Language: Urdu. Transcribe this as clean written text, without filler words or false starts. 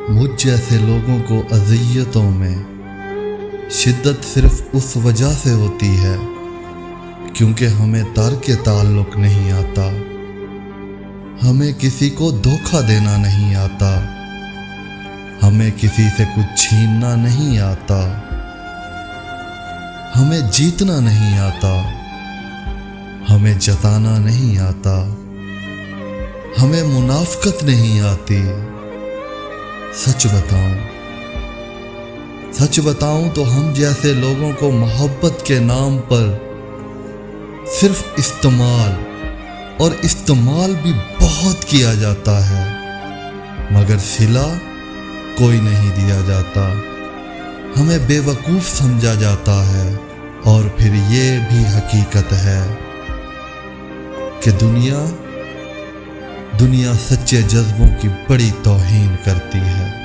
مجھ جیسے لوگوں کو اذیتوں میں شدت صرف اس وجہ سے ہوتی ہے کیونکہ ہمیں ترک تعلق نہیں آتا، ہمیں کسی کو دھوکہ دینا نہیں آتا، ہمیں کسی سے کچھ چھیننا نہیں آتا، ہمیں جیتنا نہیں آتا، ہمیں جتانا نہیں آتا، ہمیں منافقت نہیں آتی۔ سچ بتاؤں تو ہم جیسے لوگوں کو محبت کے نام پر صرف استعمال بھی بہت کیا جاتا ہے، مگر صلہ کوئی نہیں دیا جاتا، ہمیں بے وقوف سمجھا جاتا ہے۔ اور پھر یہ بھی حقیقت ہے کہ دنیا سچے جذبوں کی بڑی توہین کرتی ہے۔